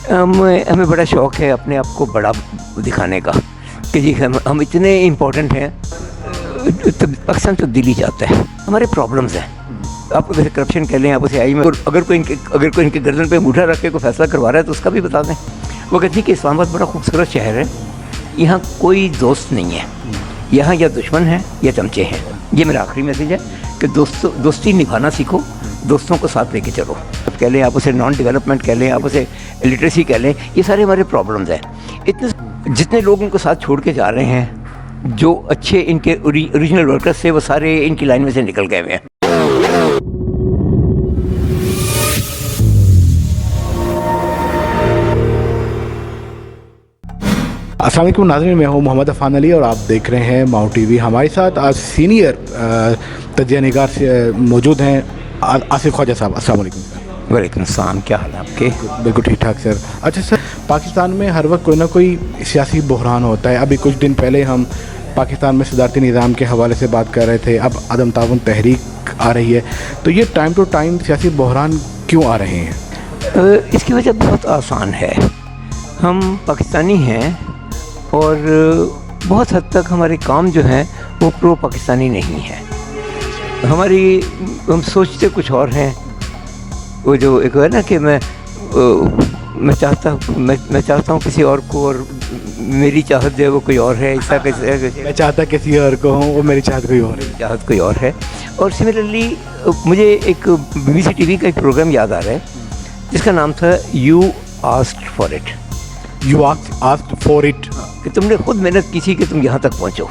हमें बड़ा शौक़ है अपने आप को बड़ा दिखाने का कि जी हम इतने इम्पोर्टेंट हैं। पाकिस्तान तब्दीली चाहता है, हमारे प्रॉब्लम्स हैं। आप वैसे करप्शन कह लें, आप उसे आई में अगर कोई इनके गर्दन पे अंगूठा रख के कोई फैसला करवा रहा है तो उसका भी बता दें। वो कहती है कि इस्लामाबाद बड़ा खूबसूरत शहर है, यहाँ कोई दोस्त नहीं है, यहाँ या दुश्मन है या चमचे हैं। ये मेरा आखिरी मैसेज है कि दोस्ती निभाना सीखो, दोस्तों को साथ लेके चलो। आप कह लें, आप उसे नॉन डेवलपमेंट कह लें, आप उसे लिटरेसी कह लें, ये सारे हमारे प्रॉब्लम्स हैं। इतने जितने लोग इनको साथ छोड़ के जा रहे हैं, जो अच्छे इनके ओरिजिनल वर्कर्स थे, वो सारे इनकी लाइन में से निकल गए हुए हैं। अस्सलाम वालेकुम नाज़रीन, मैं हूँ मोहम्मद अफ़ान अली और आप देख रहे हैं माउ टीवी। हमारे साथ आज सीनियर तज्ज़िया निगार से मौजूद हैं आसिफ ख्वाजा साहब। अस्सलाम वालेकुम सर। वालेकुम अस्सलाम, क्या हाल है आपके? बिल्कुल ठीक ठाक सर। अच्छा सर, पाकिस्तान में हर वक्त कोई ना कोई सियासी बहरान होता है। अभी कुछ दिन पहले हम पाकिस्तान में सदारती निज़ाम के हवाले से बात कर रहे थे, अब अदम ताउन तहरीक आ रही है। तो ये टाइम टू टाइम सियासी बहरान क्यों आ रहे हैं? इसकी वजह बहुत आसान है। हम पाकिस्तानी हैं और बहुत हद तक हमारे काम जो हैं वो प्रो पाकिस्तानी नहीं है। हम सोचते कुछ और हैं। वो जो एक है ना कि मैं चाहता हूँ किसी और को, और मेरी चाहत जो है वो कोई और है। ऐसा कैसे मैं चाहता किसी और को हूँ, वो मेरी चाहत कोई और है। चाहत कोई और है। और सिमिलरली मुझे एक BBC TV का एक प्रोग्राम याद आ रहा है जिसका नाम था you asked for it. You asked for it, कि तुमने खुद मेहनत की थी कि तुम यहाँ तक पहुँचो।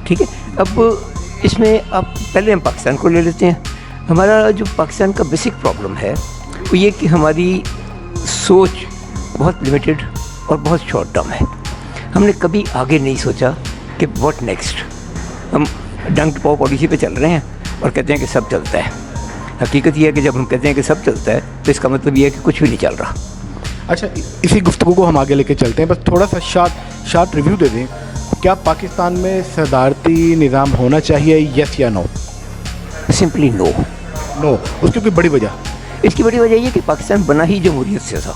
ठीक है, अब इसमें आप पहले हम पाकिस्तान को ले लेते हैं। हमारा जो पाकिस्तान का बेसिक प्रॉब्लम है वो ये कि हमारी सोच बहुत लिमिटेड और बहुत शॉर्ट टर्म है। हमने कभी आगे नहीं सोचा कि व्हाट नेक्स्ट। हम डंक पाव पॉलिसी पे चल रहे हैं और कहते हैं कि सब चलता है। हकीकत ये है कि जब हम कहते हैं कि सब चलता है तो इसका मतलब ये है कि कुछ भी नहीं चल रहा। अच्छा, इसी गुफ्तगू को हम आगे लेके चलते हैं। बस थोड़ा सा शार्ट रिव्यू दे दें। क्या पाकिस्तान में सदारती निज़ाम होना चाहिए, यस या नो? Simply no. उसकी कोई बड़ी वजह? इसकी बड़ी वजह ये कि पाकिस्तान बना ही जमहूरियत से था।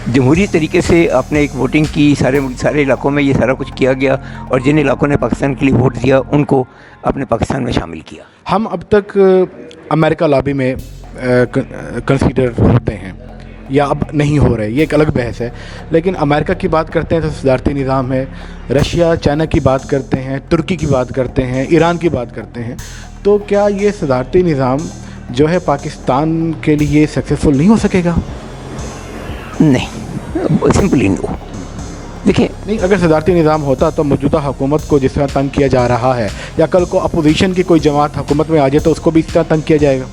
जमहूरी तरीके से आपने एक वोटिंग की, सारे इलाकों में ये सारा कुछ किया गया, और जिन इलाकों ने पाकिस्तान के लिए वोट दिया उनको आपने पाकिस्तान में शामिल किया। हम अब तक अमेरिका लॉबी में कंसीडर होते हैं या अब नहीं हो रहे, ये एक अलग बहस है। लेकिन अमेरिका की बात करते हैं तो सदारती निज़ाम है, रशिया चाइना की बात करते हैं, तुर्की की बात करते हैं, ईरान की बात करते हैं। तो क्या ये सदारती निज़ाम जो है पाकिस्तान के लिए सक्सेसफुल नहीं हो सकेगा? नहीं, सिंपली नो। देखिए, नहीं, अगर सदारती निज़ाम होता तो मौजूदा हुकूमत को जिस तरह तंग किया जा रहा है, या कल को अपोजिशन की कोई जमात हुकूमत में आ जाए तो उसको भी इस तरह तंग किया जाएगा।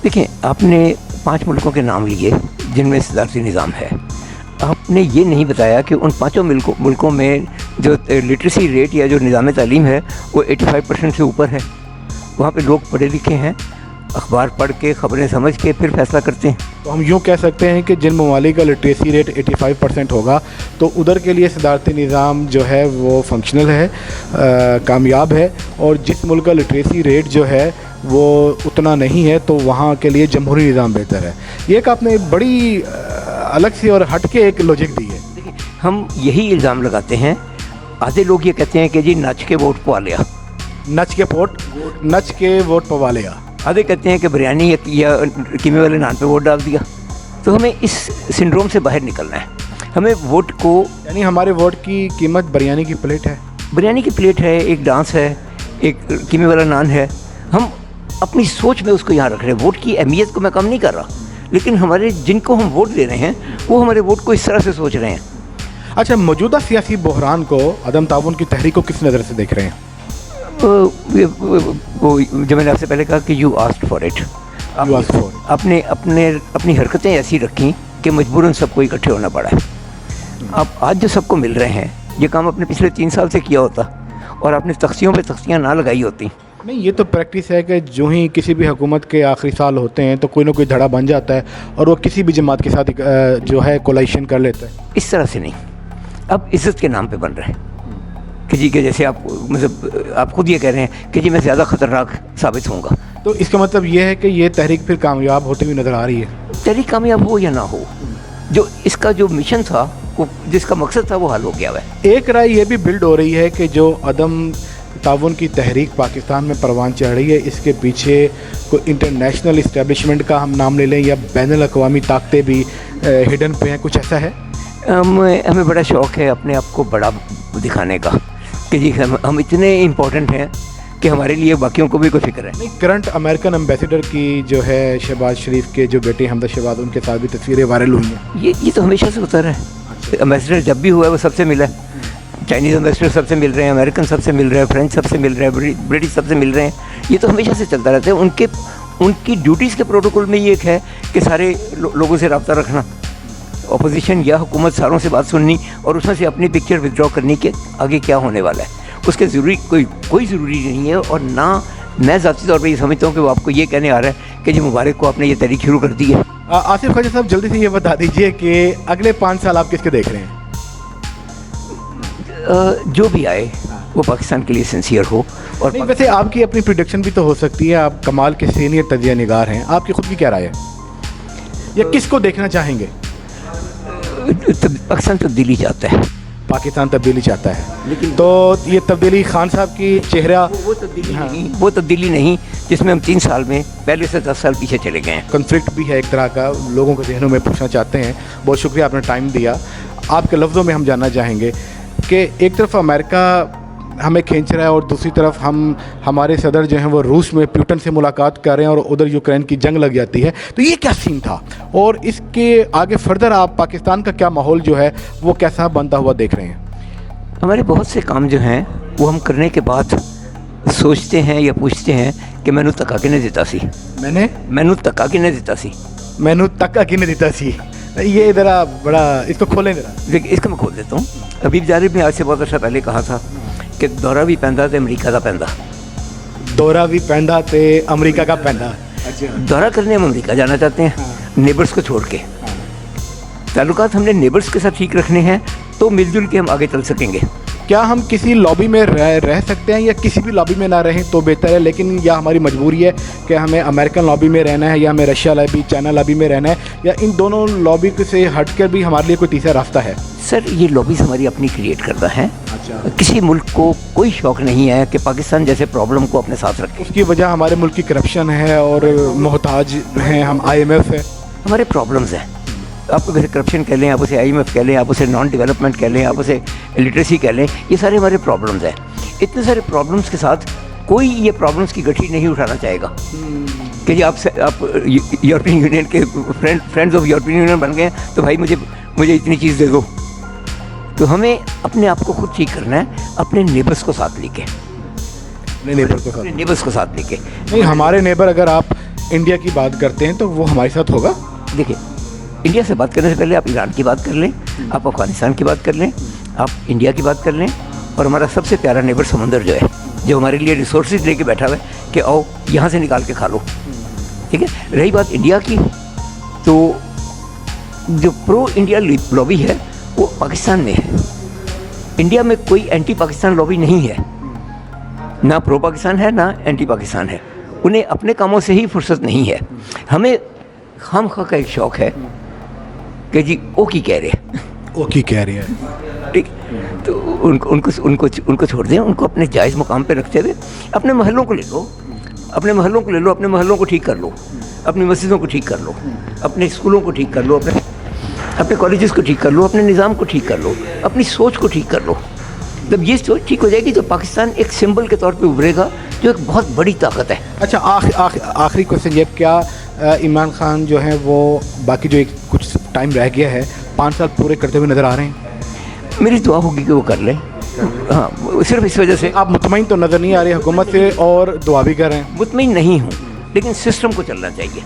देखिए, आपने 5 मुल्कों के नाम लिए जिनमें सदारती निज़ाम है। आपने ये नहीं बताया कि उन 5 मुल्कों में जो लिटरेसी रेट या जो निज़ाम तालीम है वो 85% से ऊपर है। वहाँ पे लोग पढ़े लिखे हैं, अखबार पढ़ के, ख़बरें समझ के फिर फैसला करते हैं। तो हम यूँ कह सकते हैं कि जिन ममालिक का लिटरेसी रेट 85% होगा तो उधर के लिए सदारती निज़ाम जो है वो फंक्शनल है, कामयाब है। और जिस मुल्क का लिटरेसी रेट जो है वो उतना नहीं है तो वहाँ के लिए जमहूरी निज़ाम बेहतर है। ये एक आपने बड़ी अलग सी और हट के एक लॉजिक दी है। देखिए, हम यही इल्ज़ाम लगाते हैं। आधे लोग ये कहते हैं कि जी नच के वोट पवा लिया, नच के वोट पवा लिया। आधे कहते हैं कि बिरयानी या कीमे वाले नान पे वोट डाल दिया। तो हमें इस सिंड्रोम से बाहर निकलना है। हमें वोट को, यानी हमारे वोट की कीमत बिरयानी की प्लेट है। बिरयानी की प्लेट है, एक डांस है, एक कीमे वाला नान है। हम अपनी सोच में उसको यहाँ रख रहे हैं। वोट की अहमियत को मैं कम नहीं कर रहा, लेकिन हमारे जिनको हम वोट दे रहे हैं वो हमारे वोट को इस तरह से सोच रहे हैं। अच्छा, मौजूदा सियासी बहरान को, अदम ताउन की तहरीक को किस नज़र से देख रहे हैं? वो जो मैंने आपसे पहले कहा कि यू आस्क्ड फॉर इट। आपने अपनी हरकतें ऐसी रखी कि मजबूरन सबको इकट्ठे होना पड़ा है। आप आज जो सबको मिल रहे हैं, ये काम आपने पिछले 3 साल से किया होता और आपने तख्तियों पे तख्तियाँ ना लगाई होती। नहीं, ये तो प्रैक्टिस है कि जो ही किसी भी हुकूमत के आखिरी साल होते हैं तो कोई ना कोई धड़ा बन जाता है और वो किसी भी जमात के साथ जो है कोलाइशन कर लेता है। इस तरह से नहीं, अब इज़्ज़त के नाम पे बन रहे हैं कि जी, कि जैसे आप मतलब आप खुद ये कह रहे हैं कि जी मैं ज़्यादा ख़तरनाक साबित होऊंगा। तो इसका मतलब ये है कि ये तहरीक फिर कामयाब होती हुई नज़र आ रही है। तहरीक कामयाब हो या ना हो, जो इसका जो मिशन था, वो जिसका मकसद था, वो हल हो गया है। एक राय ये भी बिल्ड हो रही है कि जो अदम ताउन की तहरीक पाकिस्तान में परवान चढ़ रही है, इसके पीछे कोई इंटरनेशनल इस्टेब्लिशमेंट का हम नाम ले लें या बैनुल अक़वामी ताकतें भी हिडन पे हैं, कुछ ऐसा है? हमें बड़ा शौक़ है अपने आप को बड़ा दिखाने का कि जी हम इतने इम्पोर्टेंट हैं कि हमारे लिए बाकियों को भी कोई फिक्र है। नहीं, करंट अमेरिकन एम्बेसडर की जो है शहबाज शरीफ के जो बेटे हमदा शहबाज, उनके साथ भी तस्वीरें वायरल हुई हैं। ये तो हमेशा से होता रहा है। एम्बेसडर जब भी हुआ है वो सबसे मिला है। चाइनीज़ एम्बेसडर सबसे मिल रहे हैं, अमेरिकन सबसे मिल रहे हैं, फ्रेंच सबसे मिल रहे हैं, ब्रिटिश सबसे मिल रहे हैं। ये तो हमेशा से चलता रहता है। उनकी ड्यूटीज़ के प्रोटोकॉल में ये एक है कि सारे लोगों से रब्ता रखना, अपोजिशन या हुकूमत सारों से बात सुननी और उसमें से अपनी पिक्चर विदड्रॉ करनी कि आगे क्या होने वाला है। उसके ज़रूरी कोई ज़रूरी नहीं है। और ना मैं ज़ाती तौर पर ये समझता हूँ कि वो आपको ये कहने आ रहा है कि जी मुबारक को आपने ये तहरीक शुरू कर दी है। आसिफ ख्वाजा साहब, जल्दी से ये बता दीजिए कि अगले 5 साल आप किसके देख रहे हैं? जो भी आए वो पाकिस्तान के लिए सिंसियर हो। और नहीं, वैसे आपकी अपनी प्रिडिक्शन भी तो हो सकती है। आप कमाल के सीनियर तजिया निगार हैं, आपकी खुद की क्या राय है या किसको देखना चाहेंगे? पाकिस्तान तब्दीली चाहता है। पाकिस्तान तब्दीली चाहता है, लेकिन तो ये तब्दीली खान साहब की चेहरा वो तब्दीली नहीं जिसमें हम 3 साल में पहले से 10 साल पीछे चले गए हैं। कॉन्फ्लिक्ट भी है एक तरह का, लोगों के जहनों में पूछना चाहते हैं। बहुत शुक्रिया, आपने टाइम दिया। आपके लफ्ज़ों में हम जानना चाहेंगे कि एक तरफ अमेरिका हमें खींच रहा है और दूसरी तरफ हमारे सदर जो हैं वो रूस में पुतिन से मुलाकात कर रहे हैं और उधर यूक्रेन की जंग लग जाती है। तो ये क्या सीन था और इसके आगे फर्दर आप पाकिस्तान का क्या माहौल जो है वो कैसा बनता हुआ देख रहे हैं? हमारे बहुत से काम जो हैं वो हम करने के बाद सोचते हैं या पूछते हैं कि मैनू तक आके नहीं देता सी, मैनू तक आके नहीं देता सी, मैनू तक आके नहीं देता सी। ये ज़रा बड़ा इसको खोलें ज़रा। देखिए, इसको मैं खोल देता हूँ। हबीब जारिब ने आज से बहुत अर्सा पहले कहा था कि दौरा भी पैंदा तो अमरीका का पैंदा, दौरा भी पैंदा तो अमरीका का पैंदा। दौरा करने हम अमरीका जाना चाहते हैं, नेबर्स को छोड़ के। ताल्लुकात हमने नेबर्स के साथ ठीक रखने हैं तो मिलजुल के हम आगे चल सकेंगे। क्या हम किसी लॉबी में रह सकते हैं या किसी भी लॉबी में ना रहें तो बेहतर है, लेकिन या हमारी मजबूरी है कि हमें अमेरिकन लॉबी में रहना है या हमें रशिया लॉबी, चाइना लॉबी में रहना है, या इन दोनों लॉबी से हटकर भी हमारे लिए कोई तीसरा रास्ता है? सर, ये लॉबीज़ हमारी अपनी क्रिएट करता है। अच्छा। किसी मुल्क को कोई शौक़ नहीं है कि पाकिस्तान जैसे प्रॉब्लम को अपने साथ रखे। उसकी वजह हमारे मुल्क की करप्शन है और मोहताज हैं हम, IMF है। हमारे प्रॉब्लम्स हैं। आप उसे करप्शन कह लें, आप उसे IMF कह लें, आप उसे नॉन डेवलपमेंट कह लें, आप उसे लिटरेसी कह लें, ये सारे हमारे प्रॉब्लम्स हैं। इतने सारे प्रॉब्लम्स के साथ कोई ये प्रॉब्लम्स की गठरी नहीं उठाना चाहेगा कि जी आप यूरोपियन यूनियन के फ्रेंड्स ऑफ यूरोपियन यूनियन बन गए हैं तो भाई मुझे इतनी चीज़ दे दो। तो हमें अपने आप को खुद ठीक करना है, अपने नेबर्स को साथ लेके। नेबर्स को साथ लेके नहीं, हमारे नेबर, अगर आप इंडिया की बात करते हैं तो वो हमारे साथ होगा। देखिए, इंडिया से बात करने से पहले आप ईरान की बात कर लें, आप अफ़गानिस्तान की बात कर लें, आप इंडिया की बात कर लें, और हमारा सबसे प्यारा नेबर समंदर जो है, जो हमारे लिए रिसोर्सेज लेके बैठा हुआ है कि आओ यहाँ से निकाल के खा लो। ठीक है। रही बात इंडिया की, तो जो प्रो इंडिया लॉबी है वो पाकिस्तान में है। इंडिया में कोई एंटी पाकिस्तान लॉबी नहीं है, ना प्रो पाकिस्तान है ना एंटी पाकिस्तान है। उन्हें अपने कामों से ही फुर्सत नहीं है। हमें खामखा का एक शौक़ है कि जी ओ की कह रहे हैं, ठीक। तो उनको छोड़ दें, उनको अपने जायज़ मुकाम पे रखते हुए अपने महलों को ले लो, अपने महलों को ठीक कर लो, अपनी मस्जिदों को ठीक कर लो, अपने स्कूलों को ठीक कर लो, अपने कॉलेजेस को ठीक कर लो, अपने निज़ाम को ठीक कर लो, अपनी सोच को ठीक कर लो। जब ये सोच ठीक हो जाएगी तो पाकिस्तान एक सिंबल के तौर पे उभरेगा जो एक बहुत बड़ी ताकत है। अच्छा, आखिरी क्वेश्चन ये, क्या इमरान खान जो है वो बाकी जो एक कुछ टाइम रह गया है 5 साल पूरे करते हुए नज़र आ रहे हैं? मेरी दुआ होगी कि वो कर लें। हाँ, सिर्फ इस वजह से। आप मुतमईन तो नज़र नहीं आ रही हुकूमत से और दुआ भी कर रहे हैं? मुतमईन नहीं हूँ, लेकिन सिस्टम को चलना चाहिए,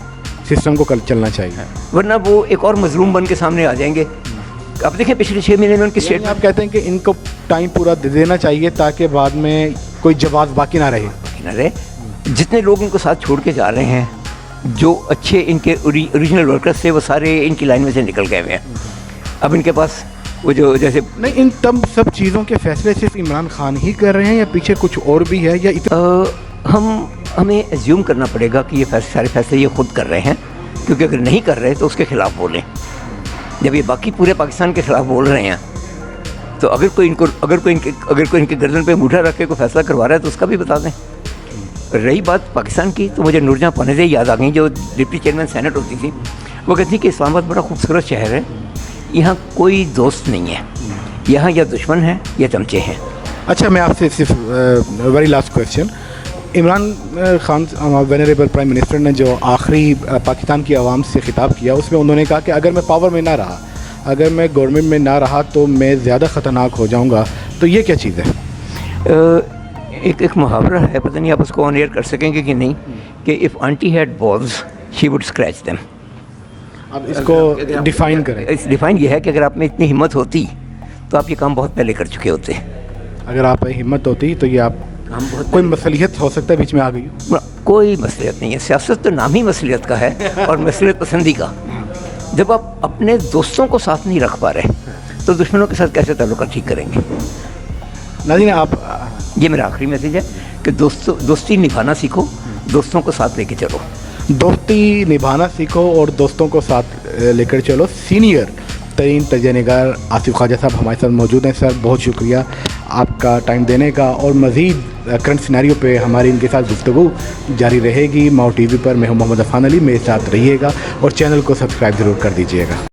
सिस्टम को कल चलना चाहिए, वरना वो एक और मजलूम बन के सामने आ जाएंगे। आप देखें पिछले 6 महीने में उनकी स्टेट, आप कहते हैं कि इनको टाइम पूरा दे देना चाहिए ताकि बाद में कोई जवाब बाकी ना रहे। जितने लोग इनको साथ छोड़ के जा रहे हैं, जो अच्छे इनके ओरिजिनल वर्कर्स थे, वो सारे इनकी लाइन में से निकल गए हुए हैं। अब इनके पास वो जो जैसे नहीं, इन सब चीज़ों के फैसले सिर्फ इमरान खान ही कर रहे हैं या पीछे कुछ और भी है? या ہمیں ایزیوم کرنا پڑے گا کہ یہ سارے فیصلے یہ خود کر رہے ہیں، کیونکہ اگر نہیں کر رہے تو اس کے خلاف بولیں. جب یہ باقی پورے پاکستان کے خلاف بول رہے ہیں تو اگر کوئی ان کے گردن پہ انگوٹھا رکھ کے کوئی فیصلہ کروا رہا ہے تو اس کا بھی بتا دیں. رہی بات پاکستان کی تو مجھے نور جہاں پانیزے یاد آ گئیں جو ڈپٹی چیئرمین سینٹ ہوتی تھی. وہ کہتی کہ اسلام آباد بڑا خوبصورت شہر ہے، یہاں کوئی دوست نہیں ہے، یہاں یا دشمن ہیں یا چمچے ہیں. اچھا میں آپ سے صرف very last question, Imran Khan وینریبل prime minister نے جو آخری پاکستان کی عوام سے خطاب کیا اس میں انہوں نے کہا کہ اگر میں پاور میں نہ رہا، اگر میں گورنمنٹ میں نہ رہا تو میں زیادہ خطرناک ہو جاؤں گا. تو یہ کیا چیز ہے؟ ایک محاورہ ہے، پتہ نہیں آپ اس کو آن ایئر کر سکیں گے کہ نہیں، کہ if aunty had balls she would scratch them. اب اس کو ڈیفائن کریں. ڈیفائن یہ ہے کہ اگر آپ میں اتنی ہمت ہوتی تو آپ یہ کام بہت پہلے کر چکے ہوتے. اگر آپ میں ہمت ہوتی تو یہ آپ کوئی مصلیحت ہو سکتا ہے بیچ میں آ گئی. کوئی مصلیحت نہیں ہے، سیاست تو نام ہی مصلیحت کا ہے اور مصلیحت پسندی کا. جب آپ اپنے دوستوں کو ساتھ نہیں رکھ پا رہے تو دشمنوں کے ساتھ کیسے تعلقات ٹھیک کریں گے؟ ناظرین آپ، یہ میرا آخری میسیج ہے کہ دوستی نبھانا سیکھو، دوستوں کو ساتھ لے کے چلو. دوستی نبھانا سیکھو اور دوستوں کو ساتھ لے کر چلو. سینئر ترین تجزیہ نگار آصف خواجہ صاحب ہمارے ساتھ موجود ہیں. سر بہت شکریہ آپ کا ٹائم دینے کا، اور مزید کرنٹ سینیریو پہ ہماری ان کے ساتھ گفتگو جاری رہے گی. ماؤ ٹی وی پر میں ہوں محمد عفان علی، میرے ساتھ رہیے گا اور چینل کو سبسکرائب ضرور کر دیجیے گا.